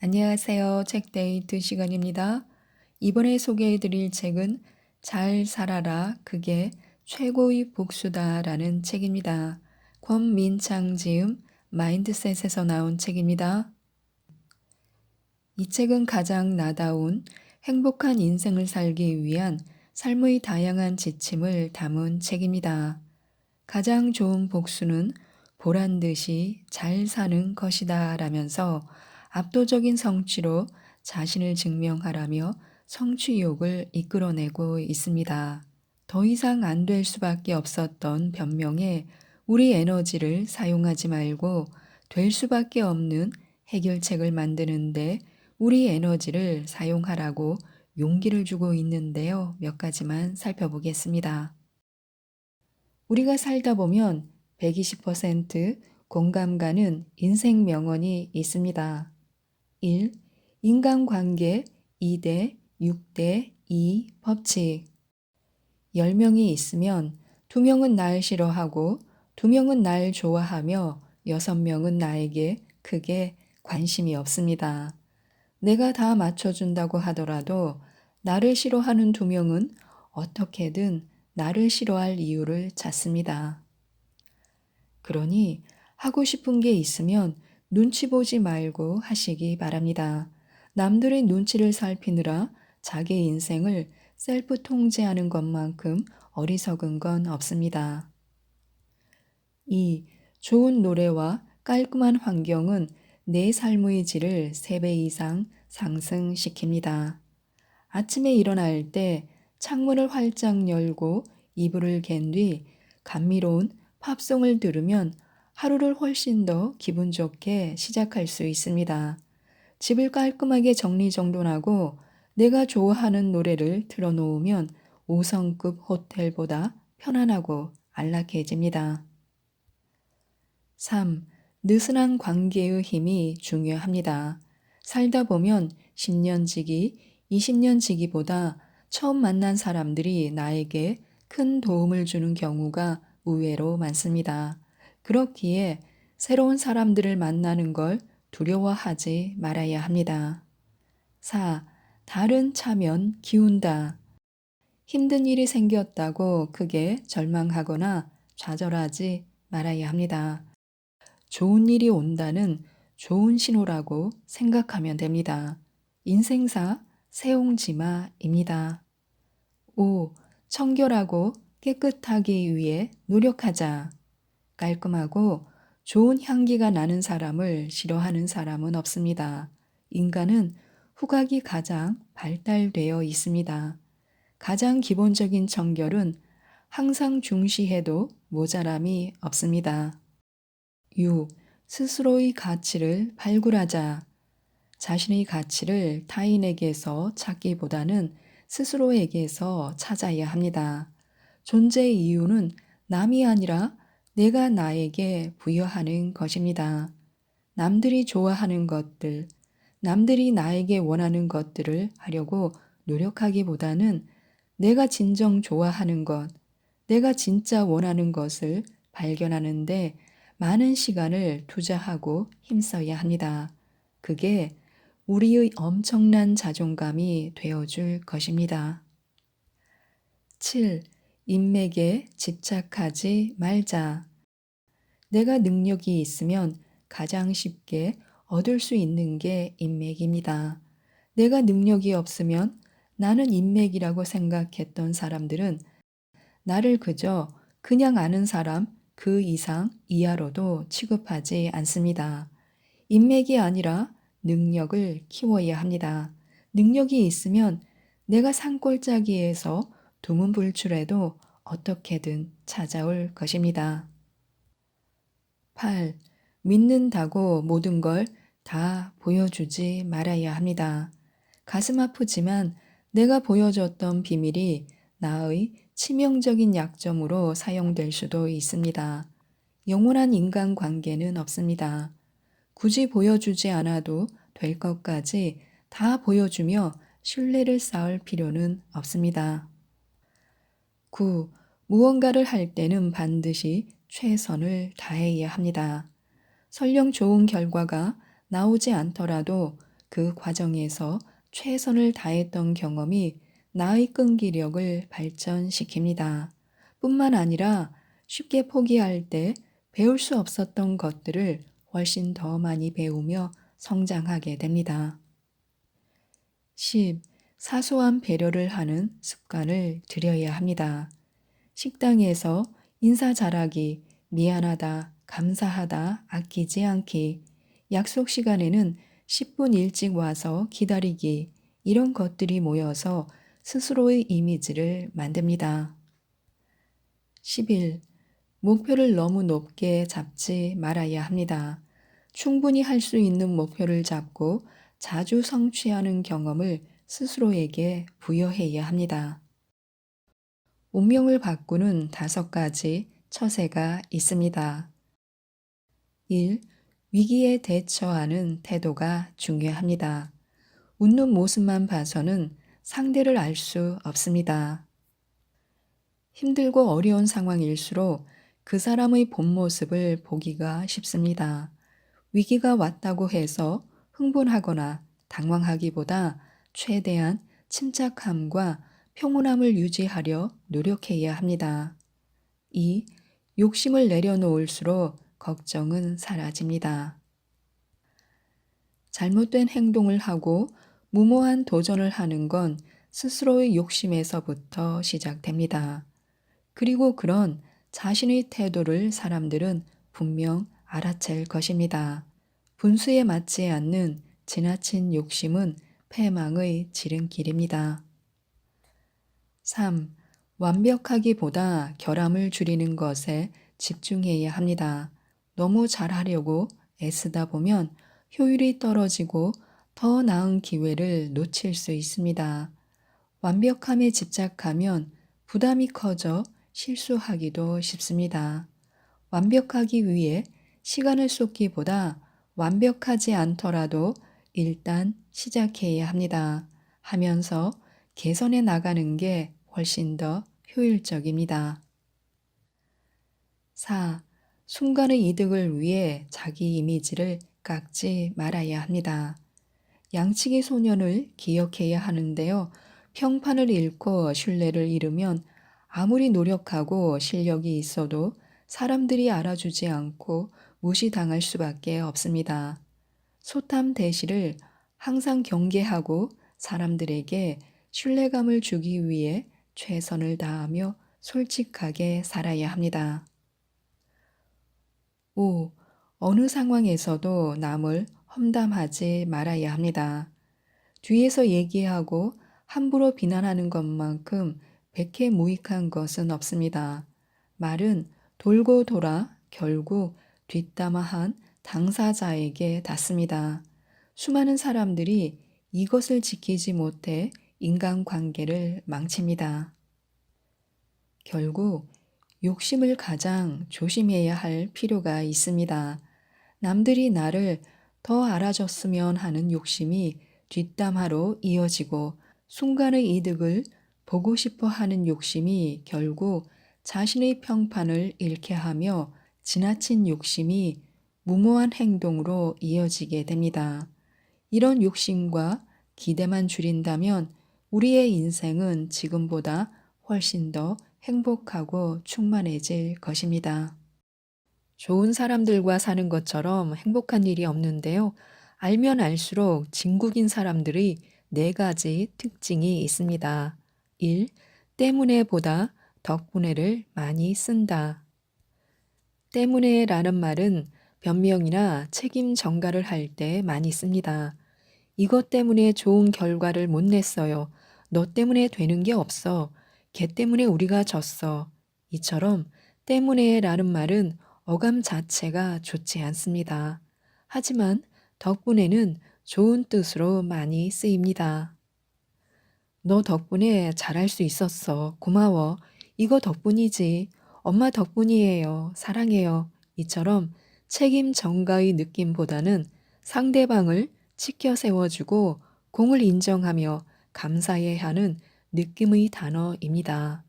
안녕하세요. 책데이트 시간입니다. 이번에 소개해 드릴 책은 잘 살아라. 그게 최고의 복수다라는 책입니다. 권민창 지음 마인드셋에서 나온 책입니다. 이 책은 가장 나다운 행복한 인생을 살기 위한 삶의 다양한 지침을 담은 책입니다. 가장 좋은 복수는 보란 듯이 잘 사는 것이다 라면서 압도적인 성취로 자신을 증명하라며 성취욕을 이끌어내고 있습니다. 더 이상 안 될 수밖에 없었던 변명에 우리 에너지를 사용하지 말고 될 수밖에 없는 해결책을 만드는데 우리 에너지를 사용하라고 용기를 주고 있는데요. 몇 가지만 살펴보겠습니다. 우리가 살다 보면 120% 공감 가는 인생 명언이 있습니다. 1. 인간관계 2대 6대 2 법칙. 10명이 있으면 2명은 날 싫어하고 2명은 날 좋아하며 6명은 나에게 크게 관심이 없습니다. 내가 다 맞춰준다고 하더라도 나를 싫어하는 2명은 어떻게든 나를 싫어할 이유를 찾습니다. 그러니 하고 싶은 게 있으면 눈치 보지 말고 하시기 바랍니다. 남들의 눈치를 살피느라 자기 인생을 셀프 통제하는 것만큼 어리석은 건 없습니다. 2. 좋은 노래와 깔끔한 환경은 내 삶의 질을 3배 이상 상승시킵니다. 아침에 일어날 때 창문을 활짝 열고 이불을 갠 뒤 감미로운 팝송을 들으면 하루를 훨씬 더 기분 좋게 시작할 수 있습니다. 집을 깔끔하게 정리정돈하고 내가 좋아하는 노래를 틀어놓으면 5성급 호텔보다 편안하고 안락해집니다. 3. 느슨한 관계의 힘이 중요합니다. 살다 보면 10년 지기, 20년 지기보다 처음 만난 사람들이 나에게 큰 도움을 주는 경우가 의외로 많습니다. 그렇기에 새로운 사람들을 만나는 걸 두려워하지 말아야 합니다. 4. 다른 차면 기운다. 힘든 일이 생겼다고 크게 절망하거나 좌절하지 말아야 합니다. 좋은 일이 온다는 좋은 신호라고 생각하면 됩니다. 인생사 세옹지마입니다. 5. 청결하고 깨끗하기 위해 노력하자. 깔끔하고 좋은 향기가 나는 사람을 싫어하는 사람은 없습니다. 인간은 후각이 가장 발달되어 있습니다. 가장 기본적인 청결은 항상 중시해도 모자람이 없습니다. 6. 스스로의 가치를 발굴하자. 자신의 가치를 타인에게서 찾기보다는 스스로에게서 찾아야 합니다. 존재의 이유는 남이 아니라 내가 나에게 부여하는 것입니다. 남들이 좋아하는 것들, 남들이 나에게 원하는 것들을 하려고 노력하기보다는 내가 진정 좋아하는 것, 내가 진짜 원하는 것을 발견하는데 많은 시간을 투자하고 힘써야 합니다. 그게 우리의 엄청난 자존감이 되어줄 것입니다. 7. 인맥에 집착하지 말자. 내가 능력이 있으면 가장 쉽게 얻을 수 있는 게 인맥입니다. 내가 능력이 없으면 나는 인맥이라고 생각했던 사람들은 나를 그냥 아는 사람 그 이상 이하로도 취급하지 않습니다. 인맥이 아니라 능력을 키워야 합니다. 능력이 있으면 내가 산골짜기에서 두문불출해도 어떻게든 찾아올 것입니다. 8. 믿는다고 모든 걸 다 보여주지 말아야 합니다. 가슴 아프지만 내가 보여줬던 비밀이 나의 치명적인 약점으로 사용될 수도 있습니다. 영원한 인간관계는 없습니다. 굳이 보여주지 않아도 될 것까지 다 보여주며 신뢰를 쌓을 필요는 없습니다. 9. 무언가를 할 때는 반드시 최선을 다해야 합니다. 설령 좋은 결과가 나오지 않더라도 그 과정에서 최선을 다했던 경험이 나의 끈기력을 발전시킵니다. 뿐만 아니라 쉽게 포기할 때 배울 수 없었던 것들을 훨씬 더 많이 배우며 성장하게 됩니다. 10. 사소한 배려를 하는 습관을 들여야 합니다. 식당에서 인사 잘하기, 미안하다, 감사하다, 아끼지 않기, 약속 시간에는 10분 일찍 와서 기다리기, 이런 것들이 모여서 스스로의 이미지를 만듭니다. 11. 목표를 너무 높게 잡지 말아야 합니다. 충분히 할 수 있는 목표를 잡고 자주 성취하는 경험을 스스로에게 부여해야 합니다. 운명을 바꾸는 5가지 처세가 있습니다. 1. 위기에 대처하는 태도가 중요합니다. 웃는 모습만 봐서는 상대를 알 수 없습니다. 힘들고 어려운 상황일수록 그 사람의 본 모습을 보기가 쉽습니다. 위기가 왔다고 해서 흥분하거나 당황하기보다 최대한 침착함과 평온함을 유지하려 노력해야 합니다. 2. 욕심을 내려놓을수록 걱정은 사라집니다. 잘못된 행동을 하고 무모한 도전을 하는 건 스스로의 욕심에서부터 시작됩니다. 그리고 그런 자신의 태도를 사람들은 분명 알아챌 것입니다. 분수에 맞지 않는 지나친 욕심은 패망의 지름길입니다. 3. 완벽하기보다 결함을 줄이는 것에 집중해야 합니다. 너무 잘하려고 애쓰다 보면 효율이 떨어지고 더 나은 기회를 놓칠 수 있습니다. 완벽함에 집착하면 부담이 커져 실수하기도 쉽습니다. 완벽하기 위해 시간을 쏟기보다 완벽하지 않더라도 일단 시작해야 합니다. 하면서 개선해 나가는 게 훨씬 더 효율적입니다. 4. 순간의 이득을 위해 자기 이미지를 깎지 말아야 합니다. 양치기 소년을 기억해야 하는데요. 평판을 잃고 신뢰를 잃으면 아무리 노력하고 실력이 있어도 사람들이 알아주지 않고 무시당할 수밖에 없습니다. 소탐 대시를 항상 경계하고 사람들에게 신뢰감을 주기 위해 최선을 다하며 솔직하게 살아야 합니다. 5. 어느 상황에서도 남을 험담하지 말아야 합니다. 뒤에서 얘기하고 함부로 비난하는 것만큼 백해무익한 것은 없습니다. 말은 돌고 돌아 결국 뒷담화한 당사자에게 닿습니다. 수많은 사람들이 이것을 지키지 못해 인간관계를 망칩니다. 결국 욕심을 가장 조심해야 할 필요가 있습니다. 남들이 나를 더 알아줬으면 하는 욕심이 뒷담화로 이어지고 순간의 이득을 보고 싶어 하는 욕심이 결국 자신의 평판을 잃게 하며 지나친 욕심이 무모한 행동으로 이어지게 됩니다. 이런 욕심과 기대만 줄인다면 우리의 인생은 지금보다 훨씬 더 행복하고 충만해질 것입니다. 좋은 사람들과 사는 것처럼 행복한 일이 없는데요. 알면 알수록 진국인 사람들의 4가지 특징이 있습니다. 1. 때문에 보다 덕분에를 많이 쓴다. 때문에라는 말은 변명이나 책임 전가를 할 때 많이 씁니다. 이것 때문에 좋은 결과를 못 냈어요. 너 때문에 되는 게 없어. 걔 때문에 우리가 졌어. 이처럼 때문에라는 말은 어감 자체가 좋지 않습니다. 하지만 덕분에는 좋은 뜻으로 많이 쓰입니다. 너 덕분에 잘할 수 있었어. 고마워. 이거 덕분이지. 엄마 덕분이에요. 사랑해요. 이처럼 책임 전가의 느낌보다는 상대방을 치켜 세워주고 공을 인정하며 감사해야 하는 느낌의 단어입니다.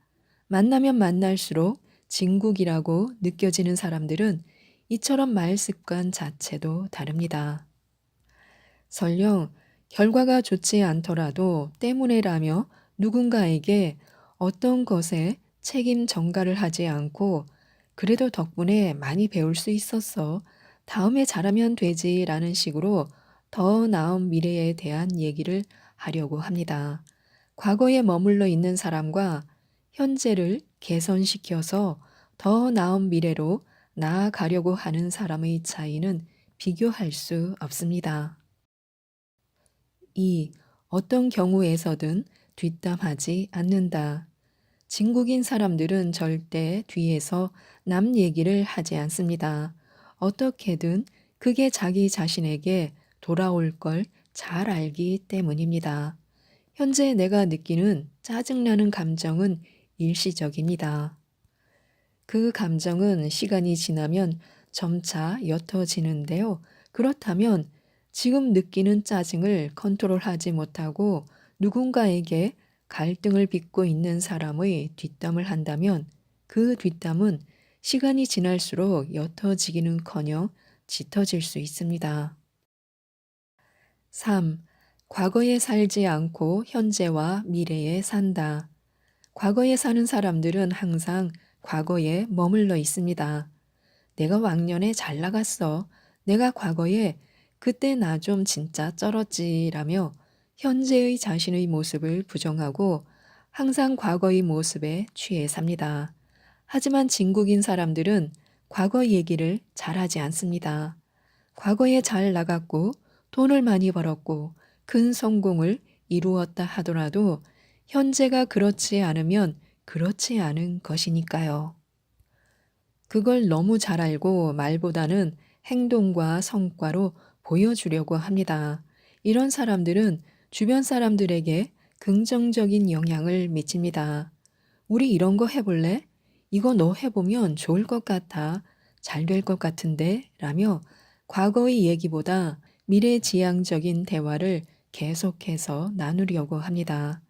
만나면 만날수록 진국이라고 느껴지는 사람들은 이처럼 말 습관 자체도 다릅니다. 설령 결과가 좋지 않더라도 때문에라며 누군가에게 어떤 것에 책임 전가를 하지 않고 그래도 덕분에 많이 배울 수 있었어. 다음에 잘하면 되지라는 식으로 더 나은 미래에 대한 얘기를 하려고 합니다. 과거에 머물러 있는 사람과 현재를 개선시켜서 더 나은 미래로 나아가려고 하는 사람의 차이는 비교할 수 없습니다. 2. 어떤 경우에서든 뒷담하지 않는다. 진국인 사람들은 절대 뒤에서 남 얘기를 하지 않습니다. 어떻게든 그게 자기 자신에게 돌아올 걸 잘 알기 때문입니다. 현재 내가 느끼는 짜증나는 감정은 일시적입니다. 그 감정은 시간이 지나면 점차 옅어지는데요. 그렇다면 지금 느끼는 짜증을 컨트롤하지 못하고 누군가에게 갈등을 빚고 있는 사람의 뒷담을 한다면 그 뒷담은 시간이 지날수록 옅어지기는커녕 짙어질 수 있습니다. 3. 과거에 살지 않고 현재와 미래에 산다. 과거에 사는 사람들은 항상 과거에 머물러 있습니다. 내가 왕년에 잘 나갔어. 내가 과거에 그때 나 좀 진짜 쩔었지라며 현재의 자신의 모습을 부정하고 항상 과거의 모습에 취해 삽니다. 하지만 진국인 사람들은 과거 얘기를 잘하지 않습니다. 과거에 잘 나갔고 돈을 많이 벌었고 큰 성공을 이루었다 하더라도 현재가 그렇지 않으면 그렇지 않은 것이니까요. 그걸 너무 잘 알고 말보다는 행동과 성과로 보여주려고 합니다. 이런 사람들은 주변 사람들에게 긍정적인 영향을 미칩니다. 우리 이런 거 해볼래? 이거 너 해보면 좋을 것 같아. 잘 될 것 같은데? 라며 과거의 얘기보다 미래지향적인 대화를 계속해서 나누려고 합니다.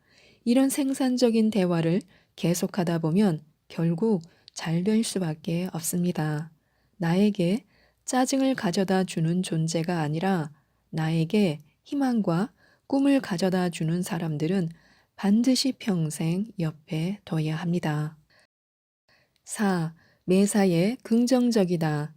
이런 생산적인 대화를 계속하다 보면 결국 잘 될 수밖에 없습니다. 나에게 짜증을 가져다 주는 존재가 아니라 나에게 희망과 꿈을 가져다 주는 사람들은 반드시 평생 옆에 둬야 합니다. 4. 매사에 긍정적이다.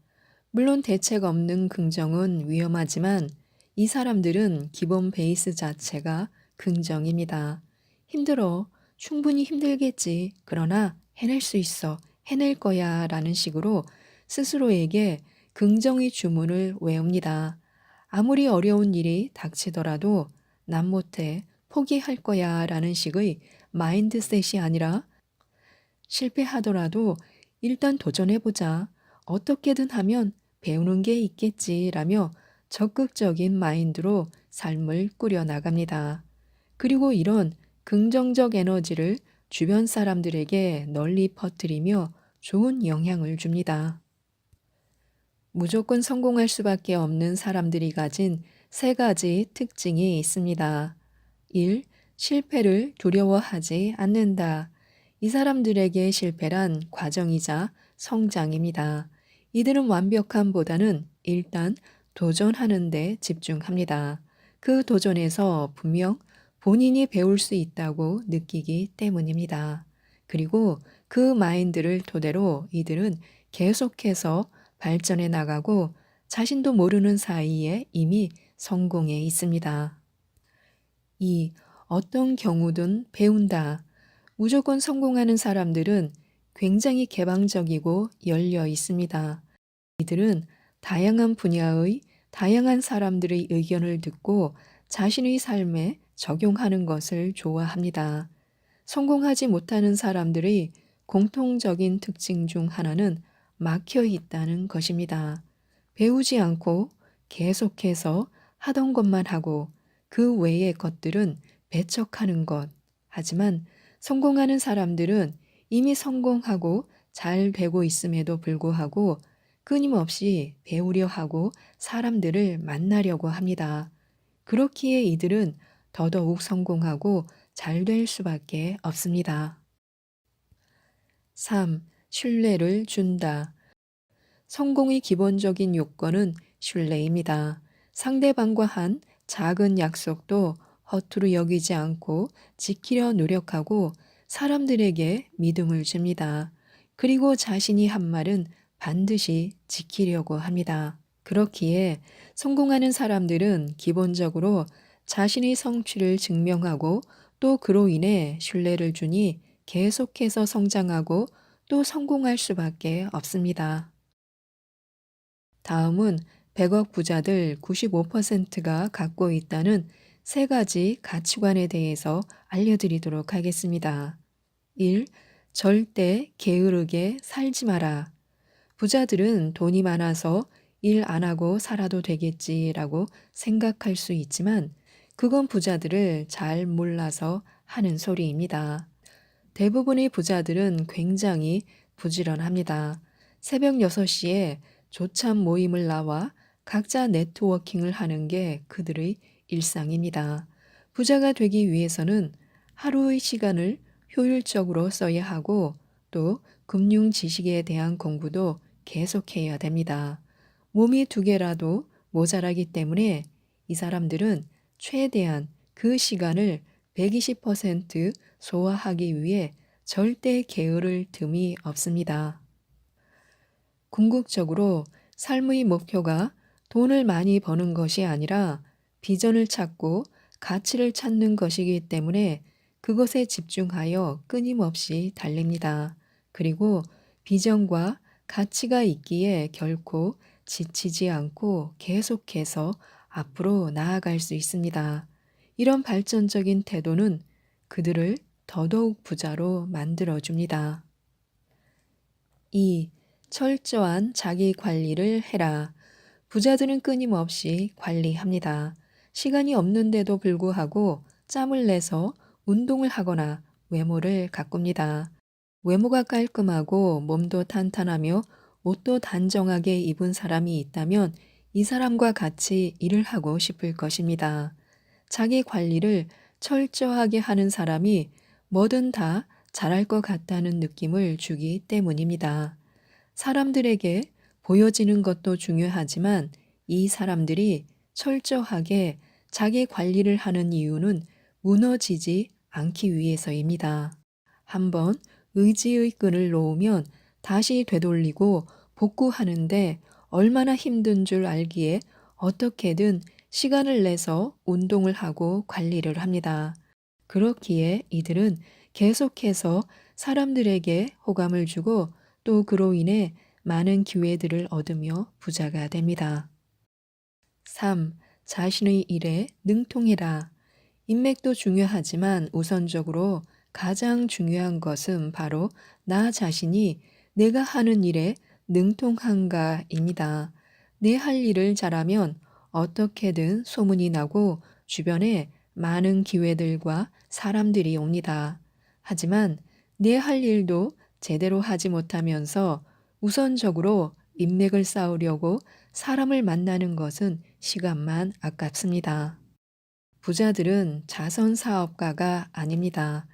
물론 대책 없는 긍정은 위험하지만 이 사람들은 기본 베이스 자체가 긍정입니다. 힘들어. 충분히 힘들겠지. 그러나 해낼 수 있어. 해낼 거야. 라는 식으로 스스로에게 긍정의 주문을 외웁니다. 아무리 어려운 일이 닥치더라도 난 못해. 포기할 거야. 라는 식의 마인드셋이 아니라 실패하더라도 일단 도전해보자. 어떻게든 하면 배우는 게 있겠지라며 적극적인 마인드로 삶을 꾸려나갑니다. 그리고 이런 긍정적 에너지를 주변 사람들에게 널리 퍼뜨리며 좋은 영향을 줍니다. 무조건 성공할 수밖에 없는 사람들이 가진 세 가지 특징이 있습니다. 1. 실패를 두려워하지 않는다. 이 사람들에게 실패란 과정이자 성장입니다. 이들은 완벽함보다는 일단 도전하는 데 집중합니다. 그 도전에서 분명 본인이 배울 수 있다고 느끼기 때문입니다. 그리고 그 마인드를 토대로 이들은 계속해서 발전해 나가고 자신도 모르는 사이에 이미 성공해 있습니다. 2. 어떤 경우든 배운다. 무조건 성공하는 사람들은 굉장히 개방적이고 열려 있습니다. 이들은 다양한 분야의 다양한 사람들의 의견을 듣고 자신의 삶에 적용하는 것을 좋아합니다. 성공하지 못하는 사람들의 공통적인 특징 중 하나는 막혀 있다는 것입니다. 배우지 않고 계속해서 하던 것만 하고 그 외의 것들은 배척하는 것. 하지만 성공하는 사람들은 이미 성공하고 잘 되고 있음에도 불구하고 끊임없이 배우려 하고 사람들을 만나려고 합니다. 그렇기에 이들은 더더욱 성공하고 잘 될 수밖에 없습니다. 3. 신뢰를 준다. 성공의 기본적인 요건은 신뢰입니다. 상대방과 한 작은 약속도 허투루 여기지 않고 지키려 노력하고 사람들에게 믿음을 줍니다. 그리고 자신이 한 말은 반드시 지키려고 합니다. 그렇기에 성공하는 사람들은 기본적으로 자신의 성취를 증명하고 또 그로 인해 신뢰를 주니 계속해서 성장하고 또 성공할 수밖에 없습니다. 다음은 100억 부자들 95%가 갖고 있다는 세 가지 가치관에 대해서 알려드리도록 하겠습니다. 1. 절대 게으르게 살지 마라. 부자들은 돈이 많아서 일 안 하고 살아도 되겠지라고 생각할 수 있지만 그건 부자들을 잘 몰라서 하는 소리입니다. 대부분의 부자들은 굉장히 부지런합니다. 새벽 6시에 조찬 모임을 나와 각자 네트워킹을 하는 게 그들의 일상입니다. 부자가 되기 위해서는 하루의 시간을 효율적으로 써야 하고 또 금융 지식에 대한 공부도 계속해야 됩니다. 몸이 두 개라도 모자라기 때문에 이 사람들은 최대한 그 시간을 120% 소화하기 위해 절대 게으를 틈이 없습니다. 궁극적으로 삶의 목표가 돈을 많이 버는 것이 아니라 비전을 찾고 가치를 찾는 것이기 때문에 그것에 집중하여 끊임없이 달립니다. 그리고 비전과 가치가 있기에 결코 지치지 않고 계속해서 앞으로 나아갈 수 있습니다. 이런 발전적인 태도는 그들을 더더욱 부자로 만들어줍니다. 2. 철저한 자기 관리를 해라. 부자들은 끊임없이 관리합니다. 시간이 없는데도 불구하고 짬을 내서 운동을 하거나 외모를 가꿉니다. 외모가 깔끔하고 몸도 탄탄하며 옷도 단정하게 입은 사람이 있다면 이 사람과 같이 일을 하고 싶을 것입니다. 자기 관리를 철저하게 하는 사람이 뭐든 다 잘할 것 같다는 느낌을 주기 때문입니다. 사람들에게 보여지는 것도 중요하지만 이 사람들이 철저하게 자기 관리를 하는 이유는 무너지지 않기 위해서입니다. 한번 의지의 끈을 놓으면 다시 되돌리고 복구하는데 얼마나 힘든 줄 알기에 어떻게든 시간을 내서 운동을 하고 관리를 합니다. 그렇기에 이들은 계속해서 사람들에게 호감을 주고 또 그로 인해 많은 기회들을 얻으며 부자가 됩니다. 3. 자신의 일에 능통해라. 인맥도 중요하지만 우선적으로 가장 중요한 것은 바로 나 자신이 내가 하는 일에 능통한가입니다. 내 할 일을 잘하면 어떻게든 소문이 나고 주변에 많은 기회들과 사람들이 옵니다. 하지만 내 할 일도 제대로 하지 못하면서 우선적으로 인맥을 쌓으려고 사람을 만나는 것은 시간만 아깝습니다. 부자들은 자선 사업가가 아닙니다.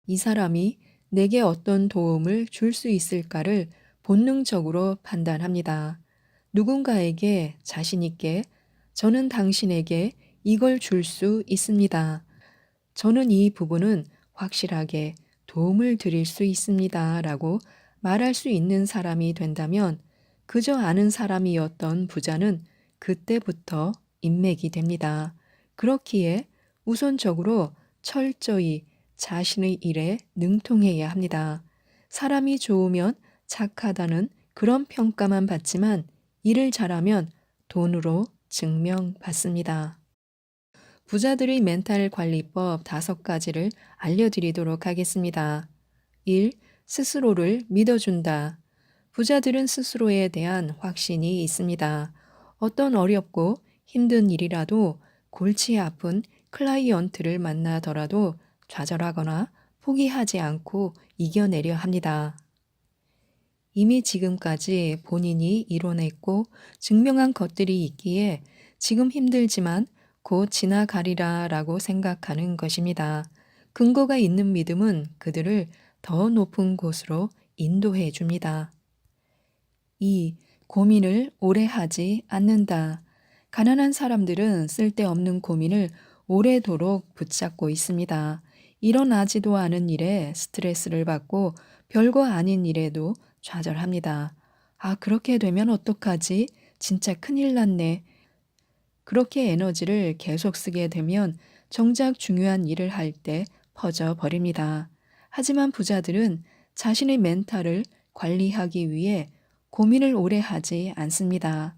이 사람이 내게 어떤 도움을 줄 수 있을까를 본능적으로 판단합니다. 누군가에게 자신있게 저는 당신에게 이걸 줄 수 있습니다. 저는 이 부분은 확실하게 도움을 드릴 수 있습니다. 라고 말할 수 있는 사람이 된다면 그저 아는 사람이었던 부자는 그때부터 인맥이 됩니다. 그렇기에 우선적으로 철저히 자신의 일에 능통해야 합니다. 사람이 좋으면 착하다는 그런 평가만 받지만 일을 잘하면 돈으로 증명받습니다. 부자들의 멘탈 관리법 5가지를 알려드리도록 하겠습니다. 1. 스스로를 믿어준다. 부자들은 스스로에 대한 확신이 있습니다. 어떤 어렵고 힘든 일이라도 골치 아픈 클라이언트를 만나더라도 좌절하거나 포기하지 않고 이겨내려 합니다. 이미 지금까지 본인이 이뤄냈고 증명한 것들이 있기에 지금 힘들지만 곧 지나가리라 라고 생각하는 것입니다. 근거가 있는 믿음은 그들을 더 높은 곳으로 인도해 줍니다. 2. 고민을 오래 하지 않는다. 가난한 사람들은 쓸데없는 고민을 오래도록 붙잡고 있습니다. 일어나지도 않은 일에 스트레스를 받고 별거 아닌 일에도 좌절합니다. 아, 그렇게 되면 어떡하지? 진짜 큰일 났네. 그렇게 에너지를 계속 쓰게 되면 정작 중요한 일을 할 때 퍼져 버립니다. 하지만 부자들은 자신의 멘탈을 관리하기 위해 고민을 오래 하지 않습니다.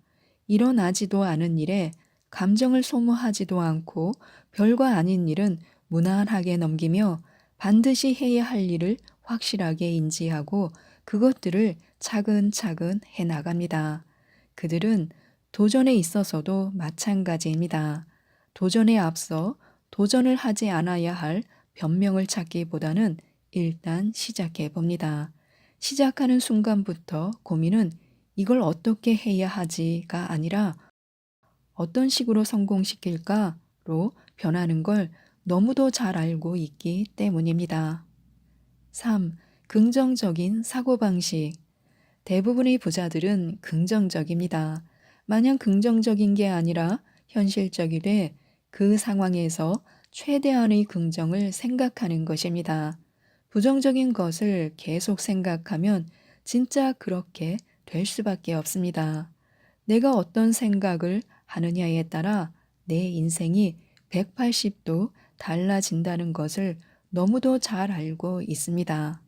일어나지도 않은 일에 감정을 소모하지도 않고 별거 아닌 일은 무난하게 넘기며 반드시 해야 할 일을 확실하게 인지하고 그것들을 차근차근 해 나갑니다. 그들은 도전에 있어서도 마찬가지입니다. 도전에 앞서 도전을 하지 않아야 할 변명을 찾기보다는 일단 시작해 봅니다. 시작하는 순간부터 고민은 이걸 어떻게 해야 하지가 아니라 어떤 식으로 성공시킬까로 변하는 걸 너무도 잘 알고 있기 때문입니다. 3. 긍정적인 사고방식. 대부분의 부자들은 긍정적입니다. 마냥 긍정적인 게 아니라 현실적이되 그 상황에서 최대한의 긍정을 생각하는 것입니다. 부정적인 것을 계속 생각하면 진짜 그렇게 될 수밖에 없습니다. 내가 어떤 생각을 하느냐에 따라 내 인생이 180도 달라진다는 것을 너무도 잘 알고 있습니다.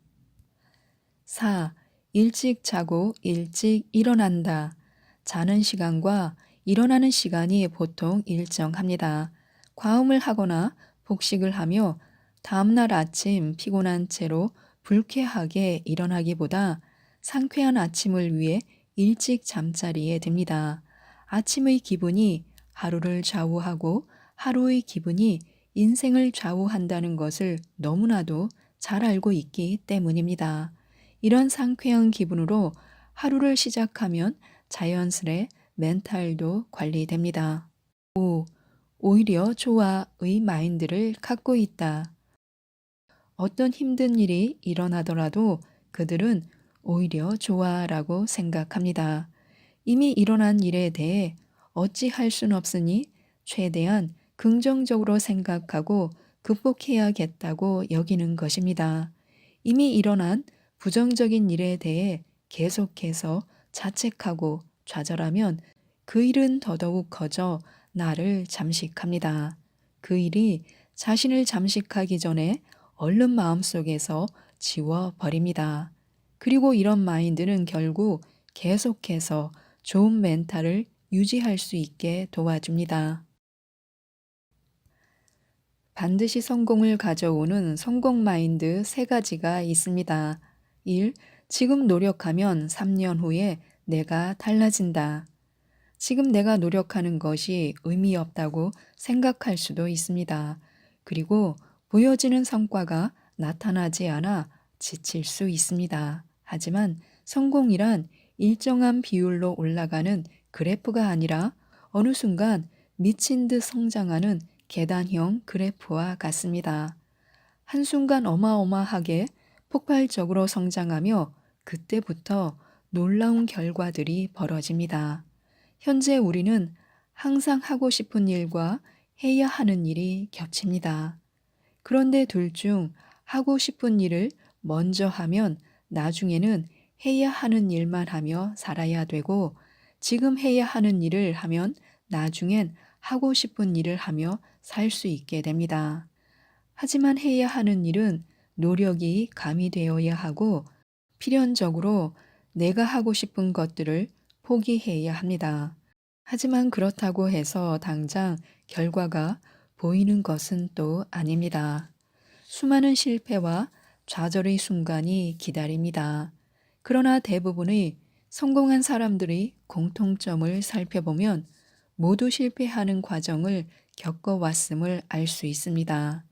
4. 일찍 자고 일찍 일어난다. 자는 시간과 일어나는 시간이 보통 일정합니다. 과음을 하거나 폭식을 하며 다음날 아침 피곤한 채로 불쾌하게 일어나기보다 상쾌한 아침을 위해 일찍 잠자리에 듭니다. 아침의 기분이 하루를 좌우하고 하루의 기분이 인생을 좌우한다는 것을 너무나도 잘 알고 있기 때문입니다. 이런 상쾌한 기분으로 하루를 시작하면 자연스레 멘탈도 관리됩니다. 5. 오히려 좋아의 마인드를 갖고 있다. 어떤 힘든 일이 일어나더라도 그들은 오히려 좋아라고 생각합니다. 이미 일어난 일에 대해 어찌할 순 없으니 최대한 긍정적으로 생각하고 극복해야겠다고 여기는 것입니다. 이미 일어난 부정적인 일에 대해 계속해서 자책하고 좌절하면 그 일은 더더욱 커져 나를 잠식합니다. 그 일이 자신을 잠식하기 전에 얼른 마음속에서 지워버립니다. 그리고 이런 마인드는 결국 계속해서 좋은 멘탈을 유지할 수 있게 도와줍니다. 반드시 성공을 가져오는 성공 마인드 3가지가 있습니다. 1. 지금 노력하면 3년 후에 내가 달라진다. 지금 내가 노력하는 것이 의미 없다고 생각할 수도 있습니다. 그리고 보여지는 성과가 나타나지 않아 지칠 수 있습니다. 하지만 성공이란 일정한 비율로 올라가는 그래프가 아니라 어느 순간 미친 듯 성장하는 계단형 그래프와 같습니다. 한순간 어마어마하게 폭발적으로 성장하며 그때부터 놀라운 결과들이 벌어집니다. 현재 우리는 항상 하고 싶은 일과 해야 하는 일이 겹칩니다. 그런데 둘 중 하고 싶은 일을 먼저 하면 나중에는 해야 하는 일만 하며 살아야 되고 지금 해야 하는 일을 하면 나중엔 하고 싶은 일을 하며 살 수 있게 됩니다. 하지만 해야 하는 일은 노력이 가미되어야 하고 필연적으로 내가 하고 싶은 것들을 포기해야 합니다. 하지만 그렇다고 해서 당장 결과가 보이는 것은 또 아닙니다. 수많은 실패와 좌절의 순간이 기다립니다. 그러나 대부분의 성공한 사람들의 공통점을 살펴보면 모두 실패하는 과정을 겪어왔음을 알 수 있습니다.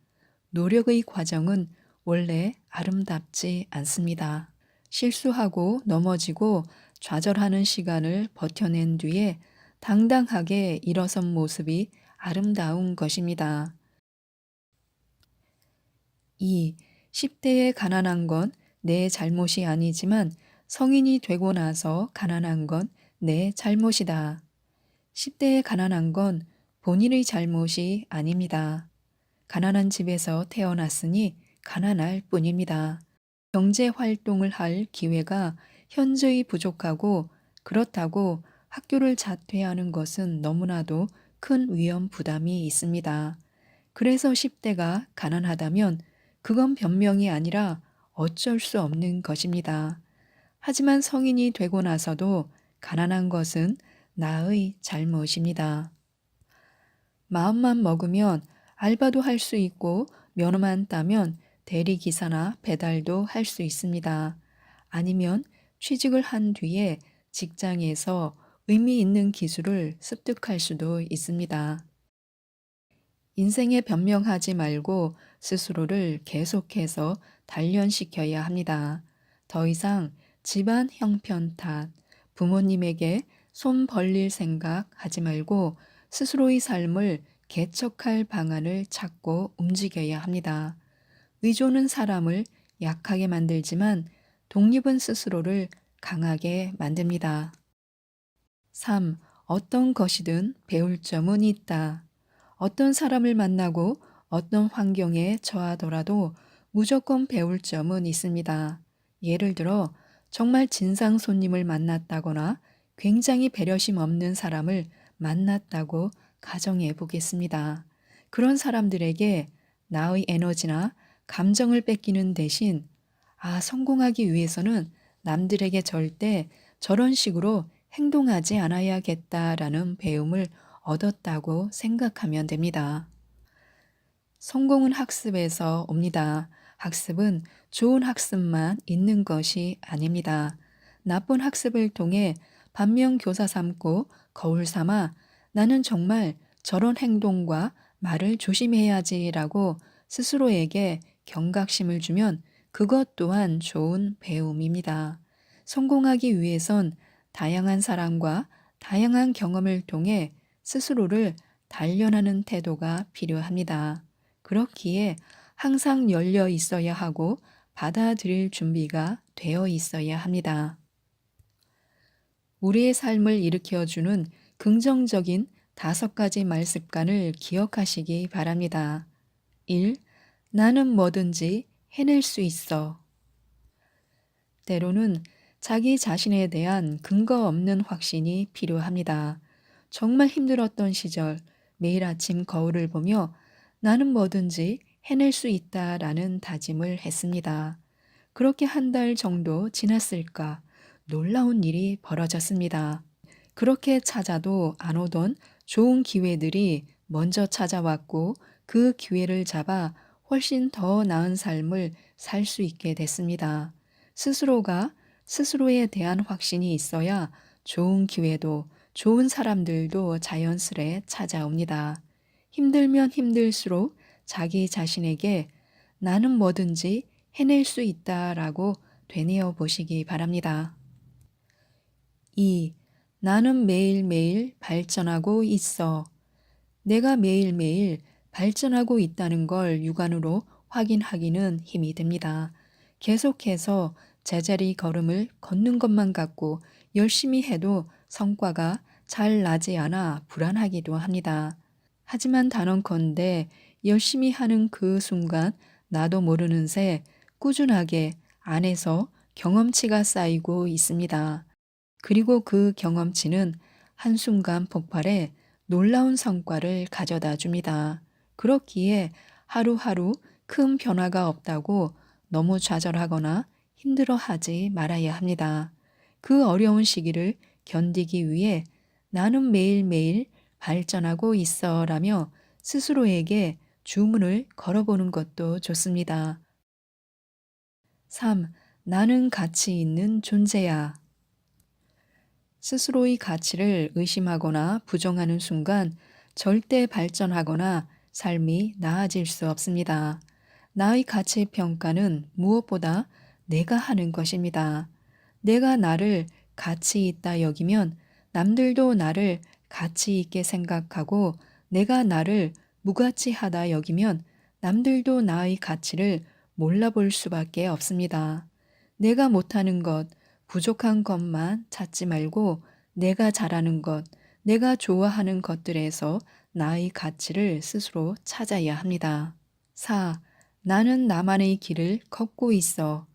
노력의 과정은 원래 아름답지 않습니다. 실수하고 넘어지고 좌절하는 시간을 버텨낸 뒤에 당당하게 일어선 모습이 아름다운 것입니다. 2. 10대에 가난한 건 내 잘못이 아니지만 성인이 되고 나서 가난한 건 내 잘못이다. 10대에 가난한 건 본인의 잘못이 아닙니다. 가난한 집에서 태어났으니 가난할 뿐입니다. 경제 활동을 할 기회가 현저히 부족하고 그렇다고 학교를 자퇴하는 것은 너무나도 큰 위험 부담이 있습니다. 그래서 10대가 가난하다면 그건 변명이 아니라 어쩔 수 없는 것입니다. 하지만 성인이 되고 나서도 가난한 것은 나의 잘못입니다. 마음만 먹으면 알바도 할 수 있고 면허만 따면 대리기사나 배달도 할 수 있습니다. 아니면 취직을 한 뒤에 직장에서 의미 있는 기술을 습득할 수도 있습니다. 인생에 변명하지 말고 스스로를 계속해서 단련시켜야 합니다. 더 이상 집안 형편 탓, 부모님에게 손 벌릴 생각 하지 말고 스스로의 삶을 개척할 방안을 찾고 움직여야 합니다. 의존은 사람을 약하게 만들지만 독립은 스스로를 강하게 만듭니다. 3. 어떤 것이든 배울 점은 있다. 어떤 사람을 만나고 어떤 환경에 처하더라도 무조건 배울 점은 있습니다. 예를 들어 정말 진상 손님을 만났다거나 굉장히 배려심 없는 사람을 만났다고 가정해 보겠습니다. 그런 사람들에게 나의 에너지나 감정을 뺏기는 대신 성공하기 위해서는 남들에게 절대 저런 식으로 행동하지 않아야겠다라는 배움을 얻었다고 생각하면 됩니다. 성공은 학습에서 옵니다. 학습은 좋은 학습만 있는 것이 아닙니다. 나쁜 학습을 통해 반면교사 삼고 거울 삼아 나는 정말 저런 행동과 말을 조심해야지라고 스스로에게 경각심을 주면 그것 또한 좋은 배움입니다. 성공하기 위해선 다양한 사람과 다양한 경험을 통해 스스로를 단련하는 태도가 필요합니다. 그렇기에 항상 열려 있어야 하고 받아들일 준비가 되어 있어야 합니다. 우리의 삶을 일으켜주는 긍정적인 5가지 말습관을 기억하시기 바랍니다. 1. 나는 뭐든지 해낼 수 있어. 때로는 자기 자신에 대한 근거 없는 확신이 필요합니다. 정말 힘들었던 시절 매일 아침 거울을 보며 나는 뭐든지 해낼 수 있다라는 다짐을 했습니다. 그렇게 한 달 정도 지났을까 놀라운 일이 벌어졌습니다. 그렇게 찾아도 안 오던 좋은 기회들이 먼저 찾아왔고 그 기회를 잡아 훨씬 더 나은 삶을 살 수 있게 됐습니다. 스스로가 스스로에 대한 확신이 있어야 좋은 기회도 좋은 사람들도 자연스레 찾아옵니다. 힘들면 힘들수록 자기 자신에게 나는 뭐든지 해낼 수 있다라고 되뇌어 보시기 바랍니다. 2. 나는 매일매일 발전하고 있어. 내가 매일매일 발전하고 있다는 걸 육안으로 확인하기는 힘이 듭니다. 계속해서 제자리 걸음을 걷는 것만 같고 열심히 해도 성과가 잘 나지 않아 불안하기도 합니다. 하지만 단언컨대 열심히 하는 그 순간 나도 모르는 새 꾸준하게 안에서 경험치가 쌓이고 있습니다. 그리고 그 경험치는 한순간 폭발해 놀라운 성과를 가져다 줍니다. 그렇기에 하루하루 큰 변화가 없다고 너무 좌절하거나 힘들어하지 말아야 합니다. 그 어려운 시기를 견디기 위해 나는 매일매일 발전하고 있어 라며 스스로에게 주문을 걸어보는 것도 좋습니다. 3. 나는 가치 있는 존재야. 스스로의 가치를 의심하거나 부정하는 순간 절대 발전하거나 삶이 나아질 수 없습니다. 나의 가치 평가는 무엇보다 내가 하는 것입니다. 내가 나를 가치 있다 여기면 남들도 나를 가치 있게 생각하고 내가 나를 무가치하다 여기면 남들도 나의 가치를 몰라볼 수밖에 없습니다. 내가 못하는 것, 부족한 것만 찾지 말고 내가 잘하는 것, 내가 좋아하는 것들에서 나의 가치를 스스로 찾아야 합니다. 4. 나는 나만의 길을 걷고 있어.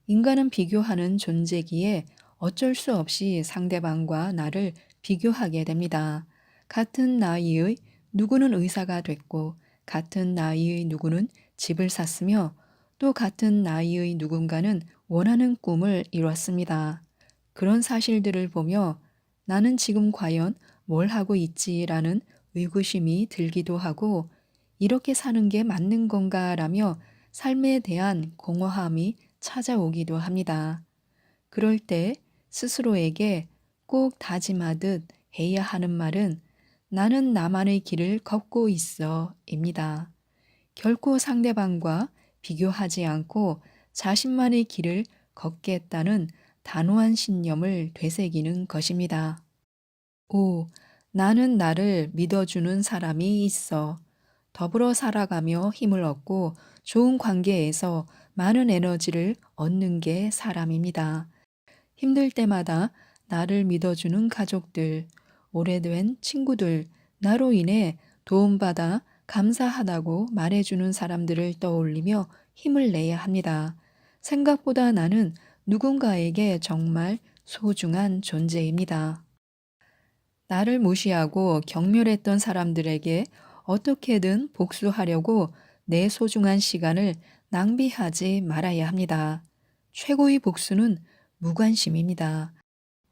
인간은 비교하는 존재기에 어쩔 수 없이 상대방과 나를 비교하게 됩니다. 같은 나이의 누구는 의사가 됐고, 같은 나이의 누구는 집을 샀으며, 또 같은 나이의 누군가는 원하는 꿈을 이뤘습니다. 그런 사실들을 보며 나는 지금 과연 뭘 하고 있지라는 의구심이 들기도 하고, 이렇게 사는 게 맞는 건가라며 삶에 대한 공허함이 찾아오기도 합니다. 그럴 때 스스로에게 꼭 다짐하듯 해야 하는 말은 나는 나만의 길을 걷고 있어 입니다. 결코 상대방과 비교하지 않고 자신만의 길을 걷겠다는 단호한 신념을 되새기는 것입니다. 5. 나는 나를 믿어주는 사람이 있어. 더불어 살아가며 힘을 얻고 좋은 관계에서 많은 에너지를 얻는 게 사람입니다. 힘들 때마다 나를 믿어주는 가족들, 오래된 친구들, 나로 인해 도움받아 감사하다고 말해주는 사람들을 떠올리며 힘을 내야 합니다. 생각보다 나는 누군가에게 정말 소중한 존재입니다. 나를 무시하고 경멸했던 사람들에게 어떻게든 복수하려고 내 소중한 시간을 낭비하지 말아야 합니다. 최고의 복수는 무관심입니다.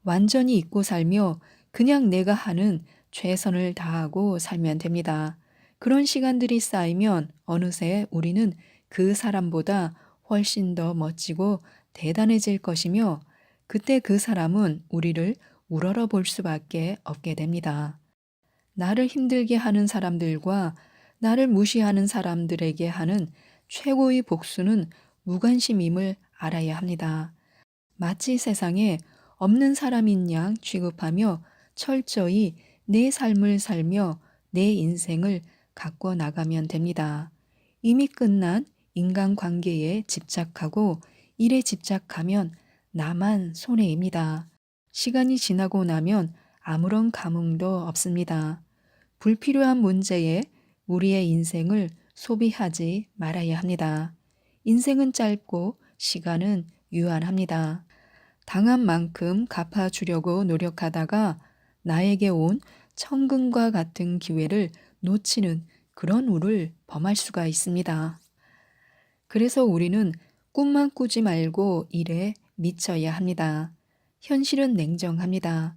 완전히 잊고 살며 그냥 내가 하는 최선을 다하고 살면 됩니다. 그런 시간들이 쌓이면 어느새 우리는 그 사람보다 훨씬 더 멋지고 대단해질 것이며 그때 그 사람은 우리를 우러러 볼 수밖에 없게 됩니다. 나를 힘들게 하는 사람들과 나를 무시하는 사람들에게 하는 최고의 복수는 무관심임을 알아야 합니다. 마치 세상에 없는 사람인 양 취급하며 철저히 내 삶을 살며 내 인생을 가꿔 나가면 됩니다. 이미 끝난 인간관계에 집착하고 일에 집착하면 나만 손해입니다. 시간이 지나고 나면 아무런 감흥도 없습니다. 불필요한 문제에 우리의 인생을 소비하지 말아야 합니다. 인생은 짧고 시간은 유한합니다. 당한 만큼 갚아주려고 노력하다가 나에게 온 천금과 같은 기회를 놓치는 그런 우를 범할 수가 있습니다. 그래서 우리는 꿈만 꾸지 말고 일에 미쳐야 합니다. 현실은 냉정합니다.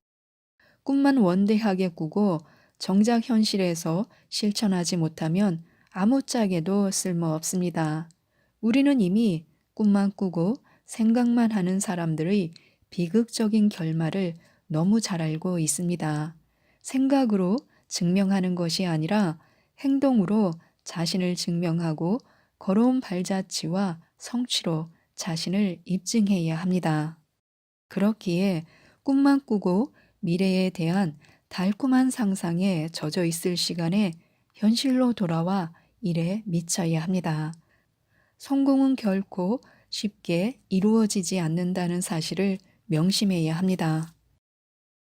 꿈만 원대하게 꾸고 정작 현실에서 실천하지 못하면 아무짝에도 쓸모없습니다. 우리는 이미 꿈만 꾸고 생각만 하는 사람들의 비극적인 결말을 너무 잘 알고 있습니다. 생각으로 증명하는 것이 아니라 행동으로 자신을 증명하고 걸어온 발자취와 성취로 자신을 입증해야 합니다. 그렇기에 꿈만 꾸고 미래에 대한 달콤한 상상에 젖어 있을 시간에 현실로 돌아와 일에 미쳐야 합니다. 성공은 결코 쉽게 이루어지지 않는다는 사실을 명심해야 합니다.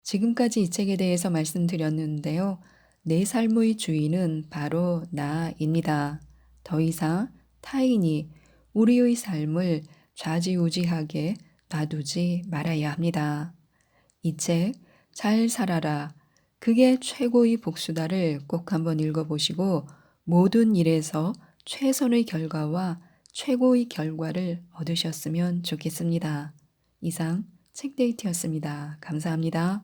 지금까지 이 책에 대해서 말씀드렸는데요. 내 삶의 주인은 바로 나입니다. 더 이상 타인이 우리의 삶을 좌지우지하게 놔두지 말아야 합니다. 이 책, 잘 살아라. 그게 최고의 복수다를 꼭 한번 읽어보시고 모든 일에서 최선의 결과와 최고의 결과를 얻으셨으면 좋겠습니다. 이상 책데이트였습니다. 감사합니다.